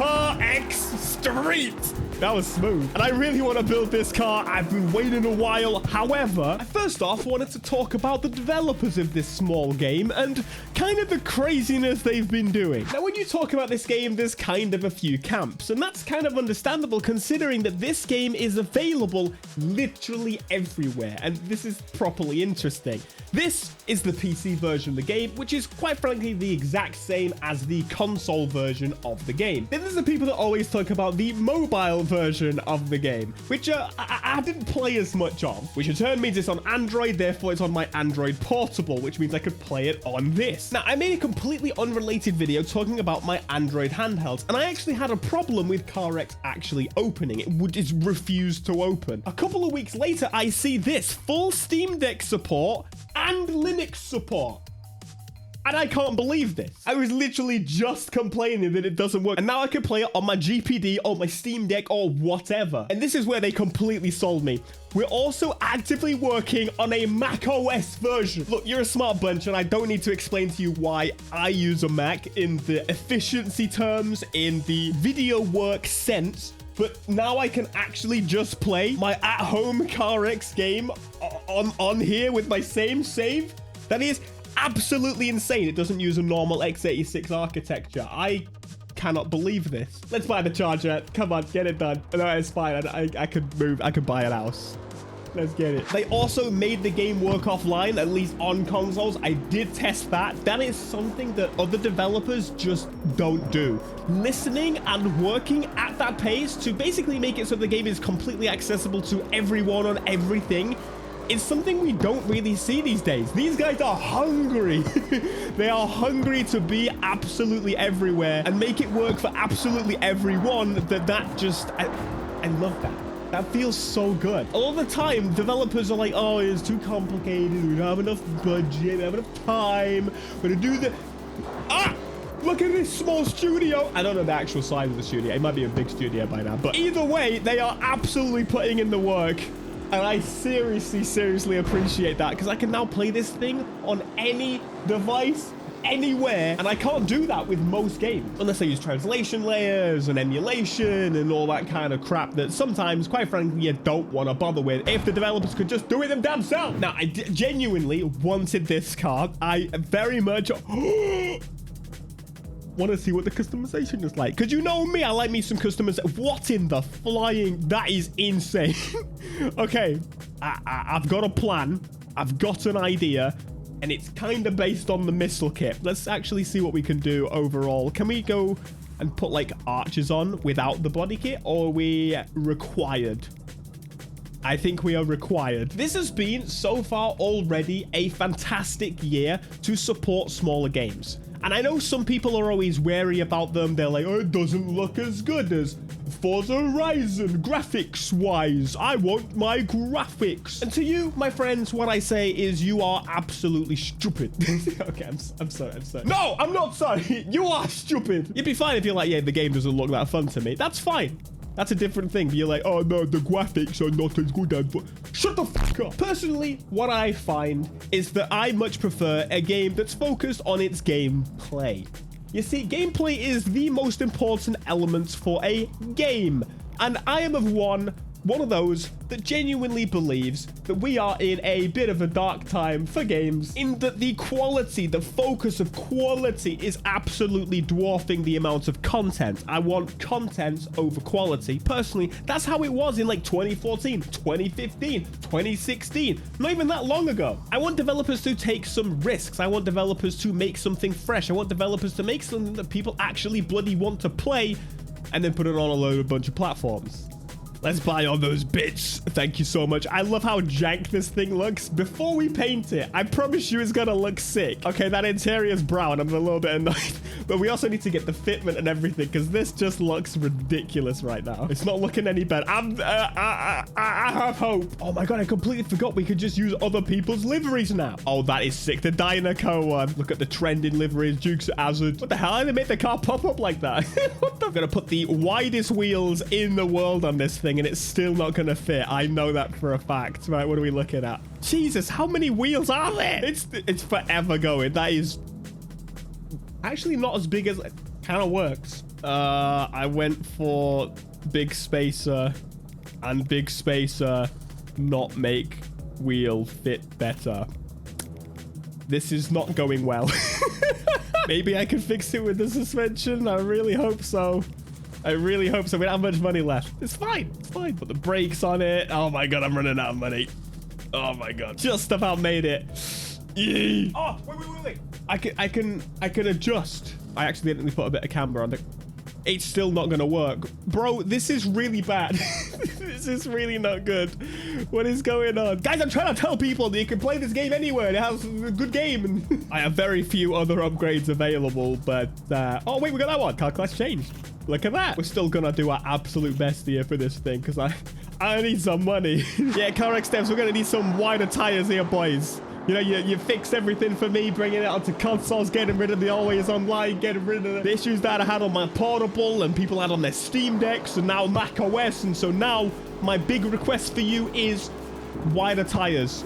CarX Street. That was smooth. And I really want to build this car. I've been waiting a while. However, I first off wanted to talk about the developers of this small game and kind of the craziness they've been doing. Now, when you talk about this game, there's kind of a few camps, and that's kind of understandable considering that this game is available literally everywhere, and this is properly interesting. This is the PC version of the game, which is quite frankly the exact same as the console version of the game. Then there's the people that always talk about the mobile version of the game, which I didn't play as much of, which in turn means it's on Android, therefore it's on my Android Portable, which means I could play it on this. Now, I made a completely unrelated video talking about my Android handhelds, and I actually had a problem with CarX actually opening. It refused to open. A couple of weeks later, I see this full Steam Deck support and Linux support. And I can't believe this. I was literally just complaining that it doesn't work. And now I can play it on my GPD or my Steam Deck or whatever. And this is where they completely sold me. We're also actively working on a Mac OS version. Look, you're a smart bunch, and I don't need to explain to you why I use a Mac in the efficiency terms, in the video work sense. But now I can actually just play my at-home CarX game on here with my same save. That is absolutely insane. It doesn't use a normal x86 architecture. I cannot believe this. Let's buy the charger. Come on, get it done. No, it's fine. I could move. I could buy a house. Let's get it. They also made the game work offline, at least on consoles. I did test that. That is something that other developers just don't do. Listening and working at that pace to basically make it so the game is completely accessible to everyone on everything is something we don't really see these days. These guys are hungry. They are hungry to be absolutely everywhere and make it work for absolutely everyone. I love that. That feels so good. All the time, developers are like, oh, it's too complicated. We don't have enough budget. We don't have enough time. We're gonna do the... Ah! Look at this small studio. I don't know the actual size of the studio. It might be a big studio by now. But either way, they are absolutely putting in the work. And I seriously appreciate that, because I can now play this thing on any device, anywhere, and I can't do that with most games unless I use translation layers and emulation and all that kind of crap that sometimes, quite frankly, you don't want to bother with if the developers could just do it them damn self. Now, I genuinely wanted this car. I very much want to see what the customization is like, because you know me, I like me some customization. What in the flying? That is insane. Okay, I've got a plan. I've got an idea, and it's kind of based on the missile kit. Let's actually see what we can do overall. Can we go and put like arches on without the body kit, or are we required? I think we are required. This has been so far already a fantastic year to support smaller games. And I know some people are always wary about them. They're like, oh, it doesn't look as good as Forza Horizon graphics wise. I want my graphics. And to you, my friends, what I say is you are absolutely stupid. Okay, I'm sorry. No, I'm not sorry. You are stupid. You'd be fine if you're like, yeah, the game doesn't look that fun to me. That's fine. That's a different thing. But you're like, oh no, the graphics are not as good as... Shut the fuck up. Personally, what I find is that I much prefer a game that's focused on its gameplay. You see, gameplay is the most important element for a game. And I am of one of those that genuinely believes that we are in a bit of a dark time for games, in that the quality, the focus of quality is absolutely dwarfing the amount of content. I want content over quality. Personally, that's how it was in like 2014, 2015, 2016, not even that long ago. I want developers to take some risks. I want developers to make something fresh. I want developers to make something that people actually bloody want to play and then put it on a bunch of platforms. Let's buy all those bits. Thank you so much. I love how jank this thing looks. Before we paint it, I promise you it's gonna look sick. Okay, that interior is brown. I'm a little bit annoyed. But we also need to get the fitment and everything, because this just looks ridiculous right now. It's not looking any better. I have hope. Oh my god, I completely forgot we could just use other people's liveries now. Oh, that is sick. The Dynaco one. Look at the trending liveries. Dukes of Hazzard. What the hell? They made the car pop up like that. What the? I'm gonna put the widest wheels in the world on this thing, and it's still not gonna fit. I know that for a fact. Right, what are we looking at? Jesus, how many wheels are there? It's forever going. That is actually not as big as... Kind of works. I went for big spacer and big spacer not make wheel fit better. This is not going well. Maybe I can fix it with the suspension. I really hope so. I really hope so. We don't have much money left. It's fine. It's fine. Put the brakes on it. Oh my God, I'm running out of money. Oh my God. Just about made it. Yee. Oh, wait. I can adjust. I accidentally put a bit of camber on it. It's still not gonna work. Bro, this is really bad. This is really not good. What is going on? Guys, I'm trying to tell people that you can play this game anywhere. It has a good game. I have very few other upgrades available, but... oh, wait, we got that one. Car class changed. Look at that. We're still gonna do our absolute best here for this thing, because I need some money. Yeah, CarX devs, we're gonna need some wider tires here, boys. You know, you fixed everything for me, bringing it onto consoles, getting rid of the always online, getting rid of the issues that I had on my portable and people had on their Steam Decks and now Mac OS. And so now my big request for you is wider tires.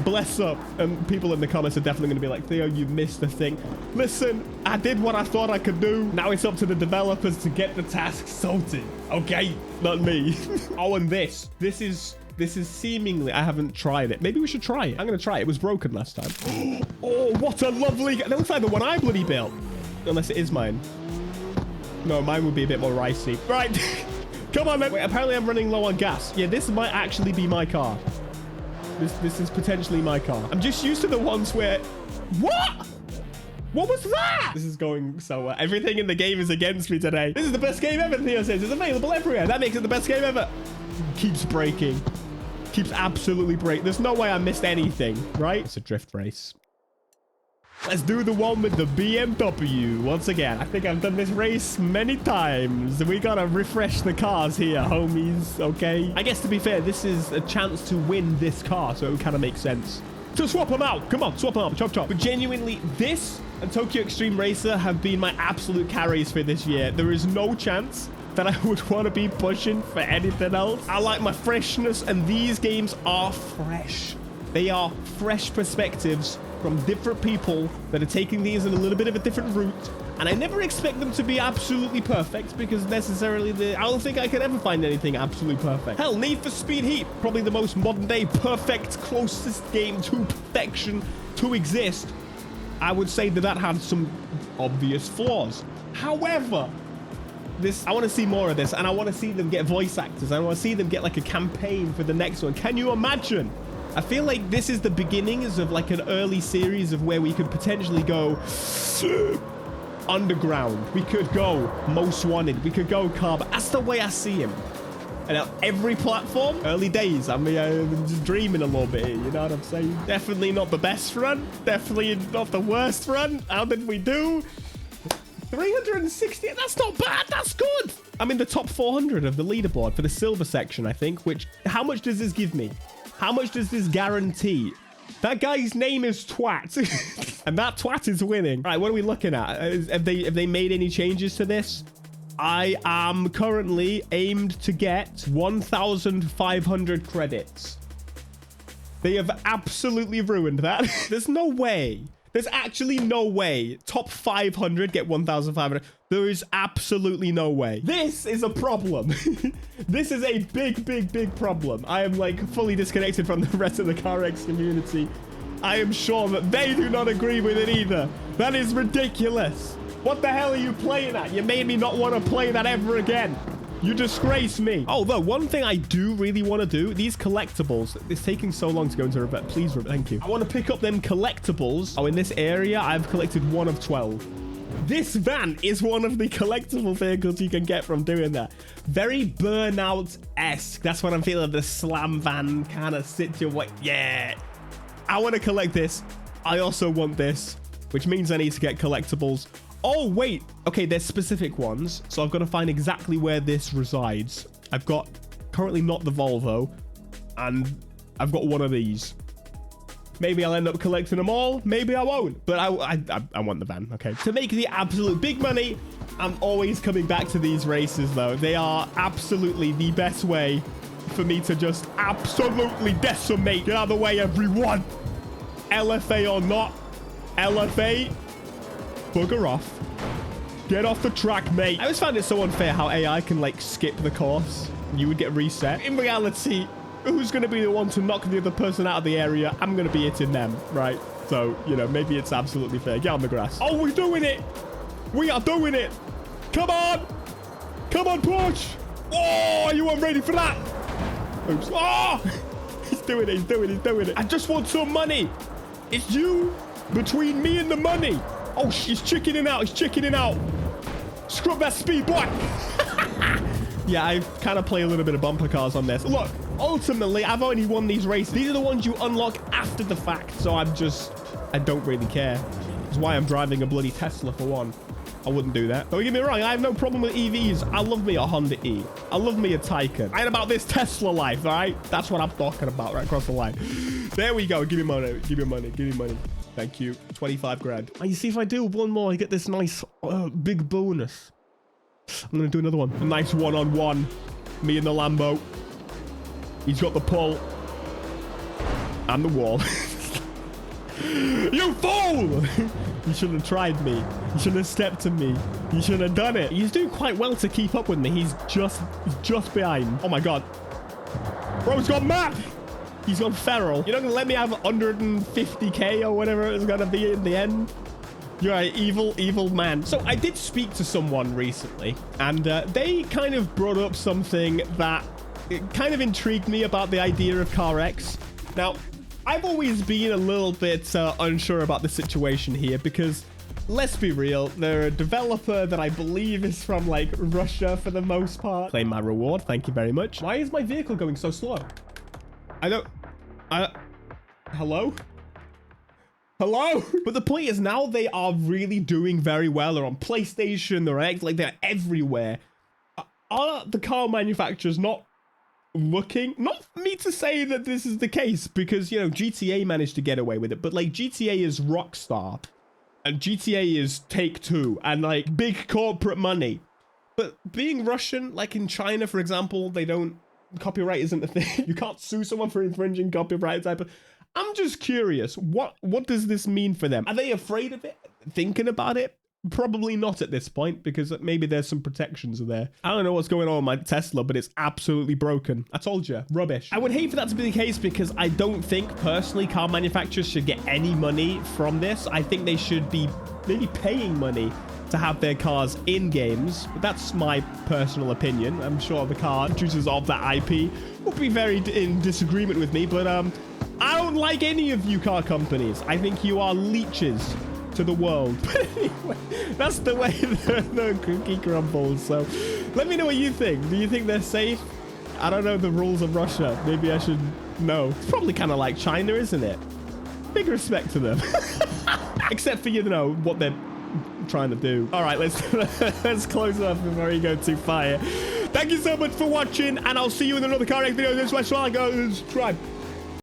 Bless up. And people in the comments are definitely going to be like, Theo, you missed the thing. Listen, I did what I thought I could do. Now it's up to the developers to get the task sorted. Okay, not me. Oh, and this is seemingly... I haven't tried it. Maybe we should try it. I'm going to try it. It was broken last time. Oh, what a lovely... That looks like the one I bloody built. Unless it is mine. No, mine would be a bit more ricey. Right. Come on, then. Wait, apparently I'm running low on gas. Yeah, this might actually be my car. This is potentially my car. I'm just used to the ones where... What? What was that? This is going so well. Everything in the game is against me today. This is the best game ever, Theo says. It's available everywhere. That makes it the best game ever. Keeps breaking. Keeps absolutely breaking. There's no way I missed anything, right? It's a drift race. Let's do the one with the BMW once again. I think I've done this race many times. We gotta refresh the cars here, homies, okay? I guess to be fair, this is a chance to win this car, so it kind of makes sense. So swap them out. Come on, swap them out. Chop, chop. But genuinely, this and Tokyo Extreme Racer have been my absolute carries for this year. There is no chance that I would want to be pushing for anything else. I like my freshness, and these games are fresh. They are fresh perspectives from different people that are taking these in a little bit of a different route. And I never expect them to be absolutely perfect, because necessarily I don't think I could ever find anything absolutely perfect. Hell, Need for Speed Heat, probably the most modern day perfect, closest game to perfection to exist. I would say that had some obvious flaws. However, I want to see more of this, and I want to see them get voice actors. I want to see them get like a campaign for the next one. Can you imagine? I feel like this is the beginnings of like an early series of where we could potentially go underground. We could go Most Wanted. We could go Carb. That's the way I see him. And on every platform, early days. I mean, I'm just dreaming a little bit here, you know what I'm saying? Definitely not the best run. Definitely not the worst run. How did we do? 360, that's not bad, that's good. I'm in the top 400 of the leaderboard for the silver section, I think, which, how much does this give me? How much does this guarantee? That guy's name is Twat. And that Twat is winning. All right, what are we looking at? Have they made any changes to this? I am currently aimed to get 1,500 credits. They have absolutely ruined that. There's no way. There's actually no way. Top 500 get 1,500. There is absolutely no way. This is a problem. This is a big problem. I am like fully disconnected from the rest of the CarX community. I am sure that they do not agree with it either. That is ridiculous. What the hell are you playing at? You made me not want to play that ever again. You disgrace me. Although, one thing I do really want to do, these collectibles, it's taking so long to go into Revert. Please, thank you. I want to pick up them collectibles. Oh, in this area, I've collected 1 of 12. This van is one of the collectible vehicles you can get from doing that. Very Burnout-esque. That's what I'm feeling, the slam van kind of situation. Yeah. I want to collect this. I also want this, which means I need to get collectibles. Oh, wait. Okay, there's specific ones. So I've got to find exactly where this resides. I've got currently not the Volvo, and I've got one of these. Maybe I'll end up collecting them all. Maybe I won't. But I want the van, okay? To make the absolute big money, I'm always coming back to these races, though. They are absolutely the best way for me to just absolutely decimate. Get out of the way, everyone. LFA or not, LFA, bugger off. Get off the track, mate. I always found it so unfair how AI can, like, skip the course. You would get reset. In reality, who's going to be the one to knock the other person out of the area? I'm going to be hitting them, right? So, you know, maybe it's absolutely fair. Get on the grass. Oh, we're doing it. We are doing it. Come on. Come on, push. Oh, you weren't ready for that. Oops. Oh, he's doing it. He's doing it. He's doing it. I just want some money. It's you between me and the money. Oh, he's chickening out. He's chickening out. Scrub that speed, boy. Yeah, I kind of play a little bit of bumper cars on this. Look, ultimately, I've already won these races. These are the ones you unlock after the fact. So I don't really care. That's why I'm driving a bloody Tesla for one. I wouldn't do that. Don't get me wrong. I have no problem with EVs. I love me a Honda E. I love me a Taycan. I ain't about this Tesla life, all right? That's what I'm talking about right across the line. There we go. Give me money. Give me money. Give me money. Thank you. 25 grand. And you see, if I do one more, I get this nice big bonus. I'm going to do another one. A nice one-on-one. Me and the Lambo. He's got the pull. And the wall. You fool! You should have tried me. You should have stepped to me. You should have done it. He's doing quite well to keep up with me. He's just behind. Oh my god. Bro's gone mad. He's gone feral. You're not going to let me have 150k or whatever it's going to be in the end? You're an evil man. So I did speak to someone recently, and they kind of brought up something that kind of intrigued me about the idea of CarX. Now, I've always been a little bit unsure about the situation here because, let's be real, they're a developer that I believe is from, like, Russia for the most part. Claim my reward. Thank you very much. Why is my vehicle going so slow? Hello? Hello? But the point is now they are really doing very well. They're on PlayStation, they're everywhere. Are the car manufacturers not looking? Not for me to say that this is the case because, you know, GTA managed to get away with it. But, like, GTA is Rockstar and GTA is Take-Two and, like, big corporate money. But being Russian, like in China, for example, they don't... Copyright isn't a thing. You can't sue someone for infringing copyright type of... I'm just curious, what does this mean for them? Are they afraid of it? Thinking about it? Probably not at this point, because maybe there's some protections there. I don't know what's going on with my Tesla, but it's absolutely broken. I told you, rubbish. I would hate for that to be the case because I don't think, personally, car manufacturers should get any money from this. I think they should be maybe paying money to have their cars in games. But that's my personal opinion. I'm sure the car producers of that IP will be very in disagreement with me, but I don't like any of you car companies. I think you are leeches to the world. But anyway, that's the way the cookie crumbles. So let me know what you think. Do you think they're safe? I don't know the rules of Russia. Maybe I should know. It's probably kind of like China, isn't it? Big respect to them. Except for, you know, what they're trying to do. All right, let's close up before you go too far. Thank you so much for watching, and I'll see you in another CarX video. This is where I go. Subscribe.